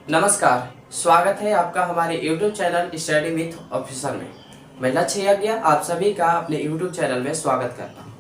नमस्कार, स्वागत है आपका हमारे YouTube channel study with officer में। मैं लक्ष्य यज्ञ आप सभी का अपने YouTube चैनल में स्वागत करता हूं।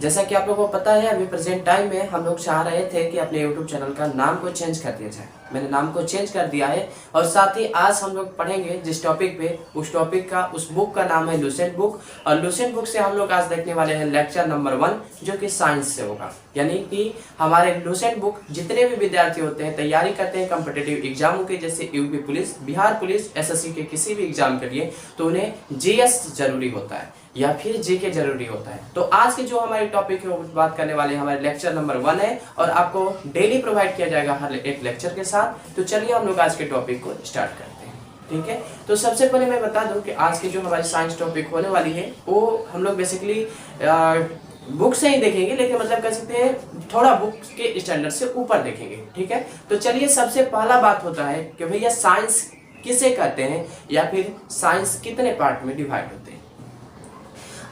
जैसा कि आप लोगों को पता है, अभी प्रेजेंट टाइम में हम लोग चाह रहे थे कि अपने YouTube चैनल का नाम को चेंज कर दिया जाए। मैंने नाम को चेंज कर दिया है और साथ ही आज हम लोग पढ़ेंगे जिस टॉपिक पे, उस टॉपिक का, उस बुक का नाम है लुसेंट बुक। और लुसेंट बुक से हम लोग आज देखने वाले हैं लेक्चर नंबर 1, जो कि साइंस से होगा। यानी कि हमारे लुसेंट बुक जितने भी विद्यार्थी होते हैं, तैयारी करते हैं कॉम्पिटिटिव एग्जामों के, जैसे UP police, Bihar police, SSC के किसी भी एग्जाम के लिए, तो उन्हें जीएस जरूरी होता है या फिर जीके जरूरी होता है। तो आज के जो हमारे टॉपिक है वो बात करने वाले हमारे लेक्चर नंबर 1 है और आपको डेली प्रोवाइड किया जाएगा हर एक लेक्चर के साथ। तो चलिए हम लोग आज के टॉपिक को स्टार्ट करते हैं, ठीक है। तो सबसे पहले मैं बता दूं कि आज की जो हमारी साइंस टॉपिक होने वाली है वो हम लोग बेसिकली बुक से ही देखेंगे, लेकिन मतलब कह सकते हैं थोड़ा बुक के स्टैंडर्ड से ऊपर देखेंगे, ठीक है। तो चलिए, सबसे पहला बात होता है कि भैया साइंस किसे कहते हैं या फिर साइंस कितने पार्ट में डिवाइड होते हैं।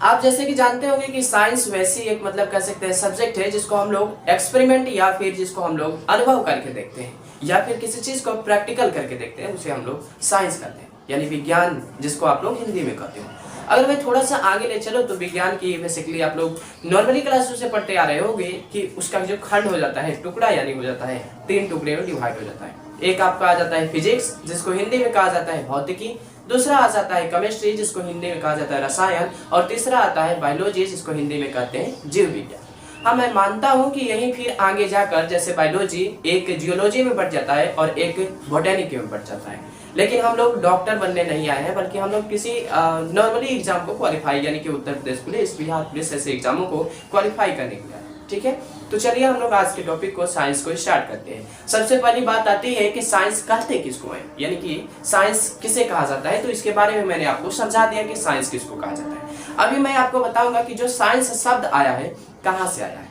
आप जैसे कि जानते होंगे कि साइंस वैसी एक मतलब कह सकते हैं सब्जेक्ट है जिसको हम लोग एक्सपेरिमेंट या फिर जिसको हम लोग अनुभव करके देखते हैं या फिर किसी चीज को प्रैक्टिकल करके देखते हैं, उसे हम लोग साइंस कहते हैं, यानी विज्ञान, जिसको आप लोग हिंदी में कहते हो। अगर मैं थोड़ा सा आगे ले चलो तो विज्ञान की बेसिकली आप लोग नॉर्मली क्लासों से पढ़ते आ रहे होंगे कि उसका जो खंड हो जाता है, टुकड़ा यानी हो जाता है, 3 टुकड़े में डिवाइड हो जाता है। एक आपका आ जाता है फिजिक्स, जिसको हिंदी में कहा जाता है भौतिकी। दूसरा आ जाता है केमिस्ट्री, जिसको हिंदी में कहा जाता है रसायन। और तीसरा आता है बायोलॉजी, जिसको हिंदी में कहते हैं जीव विज्ञान। हाँ, मैं मानता हूँ कि यही फिर आगे जाकर जैसे बायोलॉजी एक जियोलॉजी में बढ़ जाता है और एक बोटेनिक में बढ़ जाता है। लेकिन हम लोग डॉक्टर बनने नहीं आए हैं, बल्कि हम लोग किसी नॉर्मली एग्जाम को क्वालिफाई, यानी कि उत्तर प्रदेश पुलिस, बिहार पुलिस ऐसे एग्जामों को क्वालिफाई करने के लिए, ठीक है। तो चलिए हम लोग आज के टॉपिक को, साइंस को स्टार्ट करते हैं। सबसे पहली बात आती है कि साइंस कहते किसको है, यानी कि साइंस किसे कहा जाता है। तो इसके बारे में मैंने आपको समझा दिया कि साइंस किसको कहा जाता है। अभी मैं आपको बताऊंगा कि जो साइंस शब्द आया है कहां से आया है।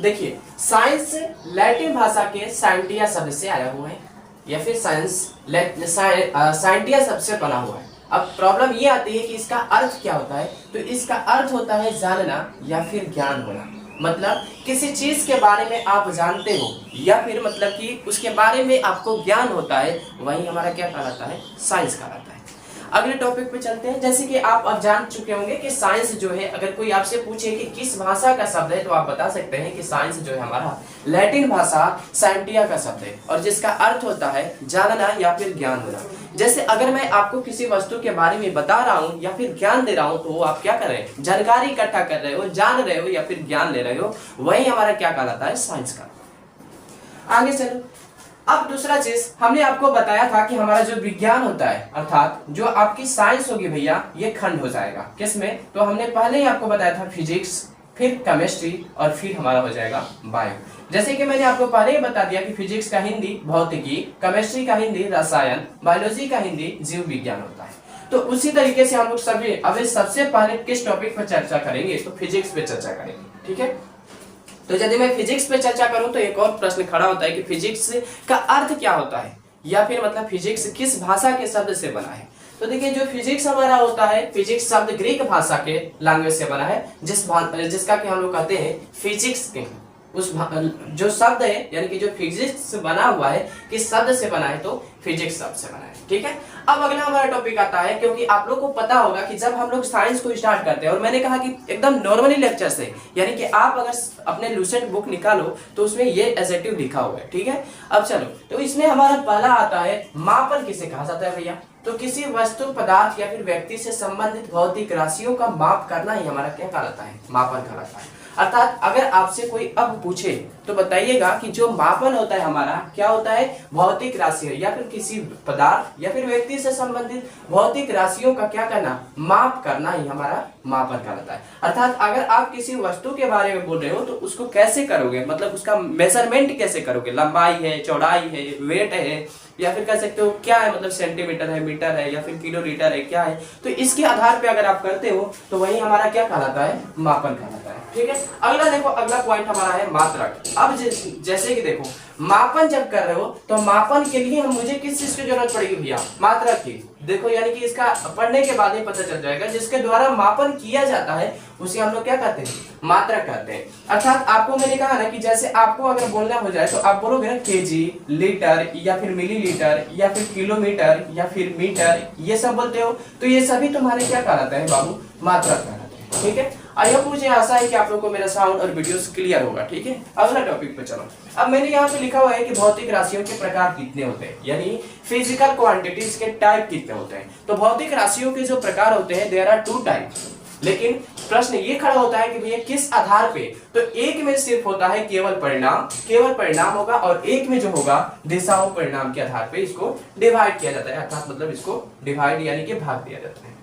देखिए, साइंस लैटिन भाषा के साइंटिया शब्द से आया हुआ है या फिर साइंटिया शब्द से बना हुआ है। अब प्रॉब्लम ये आती है कि इसका अर्थ क्या होता है। तो इसका अर्थ होता है जानना या फिर ज्ञान होना। मतलब किसी चीज के बारे में आप जानते हो या फिर मतलब कि उसके बारे में आपको ज्ञान होता है, वही हमारा क्या कहलाता है, साइंस कहलाता है। अगले टॉपिक पे चलते हैं। जैसे कि आप अब जान चुके होंगे कि साइंस जो है, अगर कोई आपसे पूछे कि किस भाषा का शब्द है, तो आप बता सकते हैं कि साइंस जो है हमारा लैटिन भाषा साइंटिया का शब्द है और जिसका अर्थ होता है जानना या फिर ज्ञान होना। जैसे अगर मैं आपको किसी वस्तु के बारे में बता रहा हूँ या फिर ज्ञान दे रहा हूँ, तो आप क्या कर रहे हैं, जानकारी इकट्ठा कर रहे हो, जान रहे हो या फिर ज्ञान ले रहे हो, वही हमारा क्या कहलाता है, साइंस का। आगे चलो। अब दूसरा चीज हमने आपको बताया था कि हमारा जो विज्ञान होता है, अर्थात जो आपकी साइंस होगी भैया, ये खंड हो जाएगा किसमें। तो हमने पहले ही आपको बताया था फिजिक्स, फिर केमिस्ट्री और फिर हमारा हो जाएगा बायो। जैसे कि मैंने आपको पहले ही बता दिया कि फिजिक्स का हिंदी भौतिकी, केमिस्ट्री का हिंदी रसायन, बायोलॉजी का हिंदी जीव विज्ञान होता है। तो उसी तरीके से हम लोग सभी अभी सबसे पहले किस टॉपिक पर चर्चा करेंगे, तो फिजिक्स पे चर्चा करेंगे, ठीक है। तो यदि मैं फिजिक्स पे चर्चा करूं तो एक और प्रश्न खड़ा होता है कि फिजिक्स का अर्थ क्या होता है, या फिर मतलब फिजिक्स किस भाषा के शब्द से बना है। तो देखिए, जो फिजिक्स हमारा होता है, फिजिक्स शब्द ग्रीक भाषा के लैंग्वेज से बना है, जिसका कि हम लोग कहते हैं फिजिक्स के। उस जो शब्द है, यानी कि जो फिजिक्स बना हुआ है, किस शब्द से बना है, तो फिजिक्स शब्द से बना है, ठीक है। अब अगला हमारा टॉपिक आता है, क्योंकि आप लोग को पता होगा कि जब हम लोग साइंस को स्टार्ट करते हैं, और मैंने कहा कि एकदम नॉर्मली लेक्चर से, यानी कि आप अगर अपने लुसेंट बुक निकालो तो उसमें ये एडजेक्टिव लिखा हुआ है, ठीक है। अब चलो, तो इसमें हमारा पहला आता है मापन किसे कहा जाता है भैया। तो किसी वस्तु, पदार्थ या फिर व्यक्ति से संबंधित भौतिक राशियों का माप करना ही हमारा क्या कहलाता है, मापन कहलाता है। अर्थात अगर आपसे कोई अब पूछे तो बताइएगा कि जो मापन होता है हमारा क्या होता है, भौतिक राशि या फिर किसी पदार्थ या फिर व्यक्ति से संबंधित भौतिक राशियों का क्या करना, माप करना ही हमारा मापन कहलाता है। अर्थात अगर आप किसी वस्तु के बारे में बोल रहे हो तो उसको कैसे करोगे, मतलब उसका मेजरमेंट कैसे करोगे, लंबाई है, चौड़ाई है, वेट है, या फिर कह सकते हो क्या है, मतलब सेंटीमीटर है, मीटर है या फिर किलोमीटर है, क्या है। तो इसके आधार पे अगर आप करते हो तो वही हमारा क्या कहलाता है, मापन कहलाता है। ठीक है। अगला देखो, अगला पॉइंट हमारा है मात्रक। अब जैसे कि देखो, मापन जब कर रहे हो तो मापन के लिए मुझे किस चीज की जरूरत पड़ेगी भैया? मात्रक की। देखो यानी कि इसका पढ़ने के बाद ही पता चल जाएगा, जिसके द्वारा मापन किया जाता है उसे हम लोग क्या कहते हैं? मात्रक कहते हैं। अर्थात आपको मैंने कहा ना कि जैसे आपको अगर बोलना हो जाए तो आप बोलोगे ना केजी, लीटर या फिर मिलीलीटर या फिर किलोमीटर या फिर मीटर, ये सब बोलते हो, तो ये सभी तुम्हारे क्या कहलाते हैं बाबू? मात्रक कहलाते हैं। ठीक है, आई होप मुझे आशा है कि आप लोगों को मेरा साउंड और वीडियोस क्लियर होगा। ठीक है, अगला टॉपिक पे चलो। अब मैंने यहाँ पे लिखा हुआ है कि भौतिक राशियों के प्रकार कितने होते हैं, यानी फिजिकल क्वांटिटीज के टाइप कितने होते हैं। तो भौतिक राशियों के जो प्रकार होते हैं देयर आर 2 टाइप्स। लेकिन प्रश्न ये खड़ा होता है कि भैया किस आधार पे? तो एक में सिर्फ होता है केवल परिणाम होगा, और एक में जो होगा दिशाओं परिणाम के आधार पे इसको डिवाइड किया जाता है, अर्थात मतलब इसको डिवाइड यानी कि भाग दिया जाता है।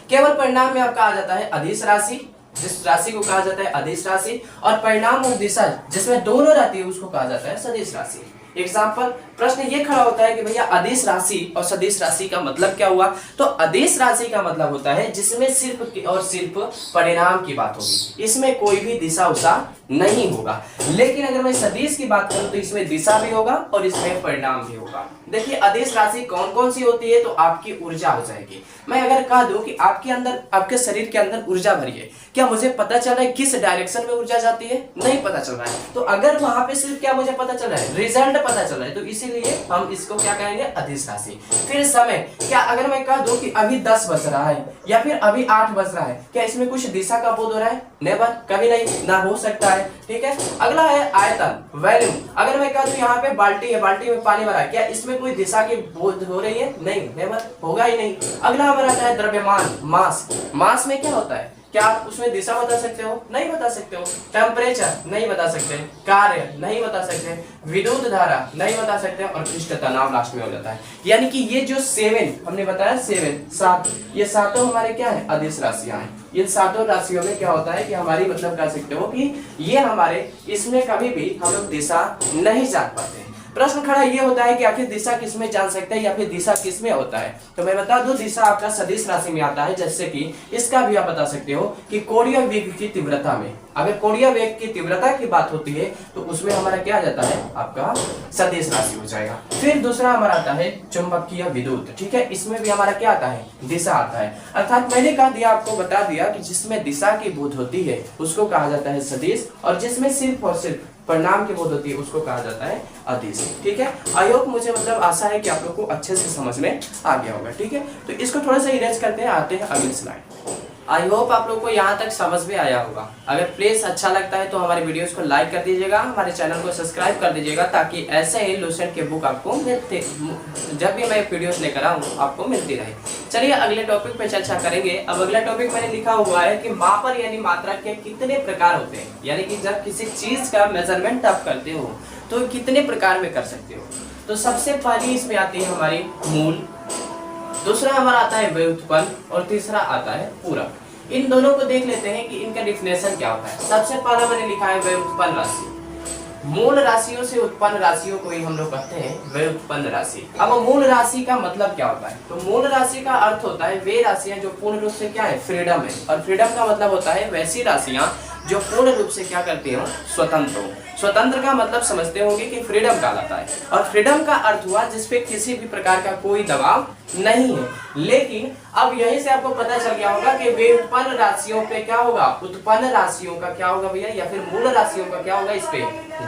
केवल परिणाम में आपका आ जाता है अदिश राशि, जिस राशि को कहा जाता है अदिश राशि, और परिणाम और दिशा जिसमें दोनों रहती है उसको कहा जाता है सदिश राशि। एग्जाम्पल, प्रश्न ये खड़ा होता है कि भैया अदिश राशि और सदिश राशि का मतलब क्या हुआ? तो अदिश राशि का मतलब होता है जिसमें सिर्फ और सिर्फ परिणाम की बात होगी, इसमें कोई भी दिशा उषा नहीं होगा। लेकिन अगर मैं सदिश की बात करूं तो इसमें दिशा भी होगा और इसमें परिणाम भी होगा। देखिए अदिश राशि कौन कौन सी होती है? तो आपकी ऊर्जा हो जाएगी। मैं अगर कह दूं कि आपके अंदर, आपके शरीर के अंदर ऊर्जा भरी है, क्या मुझे पता चल रहा है किस डायरेक्शन में ऊर्जा जाती है? नहीं पता चल रहा है। तो अगर वहां पे सिर्फ क्या मुझे पता चल रहा है? रिजल्ट पता चल रहा है, तो इसीलिए हम इसको क्या कहेंगे? अदिश राशि। फिर समय, क्या अगर मैं कह दूं कि अभी 10 बज रहा है या फिर अभी 8 बज रहा है, क्या इसमें कुछ दिशा का बोध हो रहा है? नेवर, कभी नहीं, ना हो सकता है। ठीक है, अगला है आयतन, वॉल्यूम। अगर मैं कह दूं यहाँ पे बाल्टी है, बाल्टी में पानी भरा है, क्या इसमें कोई दिशा की बोध हो रही है? नहीं, नेवर, होगा ही नहीं। अगला हमारा आता है द्रव्यमान, मास। मास में क्या होता है? क्या आप उसमें दिशा बता सकते हो? नहीं बता सकते हो। टेम्परेचर नहीं बता सकते, कार्य नहीं बता सकते, विद्युत धारा नहीं बता सकते, और पृष्ठ तनाव लास्ट में हो जाता है। यानी कि ये जो 7 हमने बताया, 7 ये सातों हमारे क्या है? अदिश राशियां हैं। इन सातों राशियों में क्या होता है कि हमारी मतलब कह सकते हो कि ये हमारे, इसमें कभी भी हम लोग दिशा नहीं जान पाते। प्रश्न खड़ा ये होता है कि आखिर दिशा किसमें जान सकते हैं या फिर दिशा किसमें होता है? तो मैं बता दूं, दिशा आपका सदिश राशि में आता है। जैसे कि इसका भी आप बता सकते हो कि कोणीय वेग की तीव्रता में, अगर कोणीय वेग की तीव्रता की बात होती है तो उसमें हमारा क्या आ जाता है? आपका सदिश राशि हो जाएगा। फिर दूसरा हमारा आता है चुंबकीय विद्युत। ठीक है, इसमें भी हमारा क्या आता है? दिशा आता है। अर्थात मैंने कहा दिया, आपको बता दिया कि जिसमें दिशा की बोध होती है उसको कहा जाता है सदिश, और जिसमें सिर्फ और सिर्फ परिणाम की बोध होती है उसको कहा जाता है अदिश। ठीक है, आई होप मुझे मतलब आशा है कि आप लोग को अच्छे से समझ में आ गया होगा। ठीक है, तो इसको थोड़ा सा इरेज करते हैं, आते हैं अगली स्लाइड। आई होप आप लोग को यहाँ तक समझ में आया होगा। अगर प्लीज अच्छा लगता है तो हमारे वीडियोस को लाइक कर दीजिएगा, हमारे चैनल को सब्सक्राइब कर दीजिएगा, ताकि ऐसे ही लुसेंट के बुक आपको मिलते, जब भी मैं वीडियोस लेकर आऊँ आपको मिलती रहे। चलिए अगले टॉपिक पे चर्चा करेंगे। अब अगला टॉपिक मैंने लिखा हुआ है कि मापन यानी मात्रा के कितने प्रकार होते हैं, यानी कि जब किसी चीज का मेजरमेंट आप करते हो तो कितने प्रकार में कर सकते हो। तो सबसे पहली इसमें आती है हमारी मूल, दूसरा हमारा आता है व्युत्पन्न, और तीसरा आता है पूरक। इन दोनों को देख लेते हैं कि इनका डिफिनेशन क्या होता है। सबसे पहला मैंने लिखा है व्युत्पन्न राशि। मूल राशियों से उत्पन्न राशियों को ही हम लोग कहते हैं व्युत्पन्न राशि। अब मूल राशि का मतलब क्या होता है? तो मूल राशि का अर्थ होता है वे राशियां जो पूर्ण रूप से क्या है? फ्रीडम है। और फ्रीडम का मतलब होता है वैसी राशियां जो पूर्ण रूप से क्या करती हो? स्वतंत्र हो। स्वतंत्र का मतलब समझते होंगे कि फ्रीडम कहलाता है, और फ्रीडम का अर्थ हुआ जिसपे किसी भी प्रकार का कोई दबाव नहीं है। लेकिन अब यहीं से आपको पता चल गया होगा कि व्युत्पन्न राशियों पे क्या होगा? उत्पन्न राशियों का क्या होगा भैया, या फिर मूल राशियों का क्या होगा? इस पे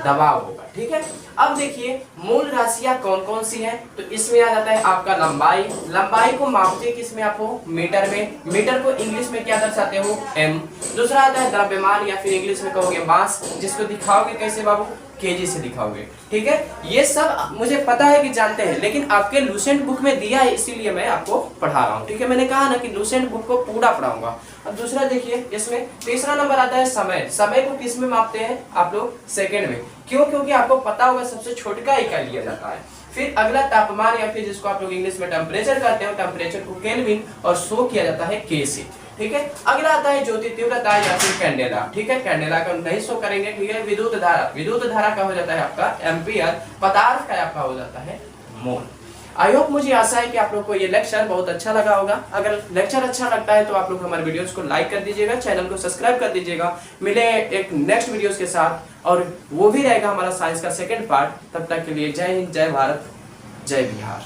दबाव होगा। ठीक है, अब देखिए मूल राशियां कौन कौन सी हैं। तो इसमें आ जाता है आपका लंबाई। लंबाई को मापते किसमें आप हो? मीटर में। मीटर को इंग्लिश में क्या दर्शाते हो? एम। दूसरा आता है द्रव्यमान, या फिर इंग्लिश में कहोगे मास, जिसको दिखाओगे कैसे बाबू? केजी से दिखाओगे। ठीक है, ये सब मुझे पता है कि जानते हैं, लेकिन आपके लुसेंट बुक में दिया है इसीलिए मैं आपको पढ़ा रहा हूँ। ठीक है, मैंने कहा ना कि लुसेंट बुक को पूरा पढ़ाऊंगा। अब दूसरा देखिए, इसमें तीसरा नंबर आता है समय। समय को किस में मापते हैं आप लोग? सेकंड में। क्यों? क्योंकि आपको पता होगा सबसे छोटा इकाई लिया जाता है। फिर अगला तापमान, या फिर जिसको आप लोग इंग्लिश में टेम्परेचर कहते हैं, टेम्परेचर को केल्विन और शो किया जाता है के से। ठीक है, अगला आता है ज्योति तीव्रता या फिर कैंडेला। ठीक है, कैंडेला का नहीं शो करेंगे। ठीक है, विद्युत धारा। विद्युत धारा का हो जाता है आपका एम्पियर। पदार्थ का आपका हो जाता है मोल। आई होप, मुझे आशा है कि आप लोग को ये लेक्चर बहुत अच्छा लगा होगा। अगर लेक्चर अच्छा लगता है तो आप लोग हमारे वीडियोस को लाइक कर दीजिएगा, चैनल को सब्सक्राइब कर दीजिएगा। मिले एक नेक्स्ट वीडियोस के साथ, और वो भी रहेगा हमारा साइंस का सेकंड पार्ट। तब तक के लिए जय हिंद, जय भारत, जय बिहार।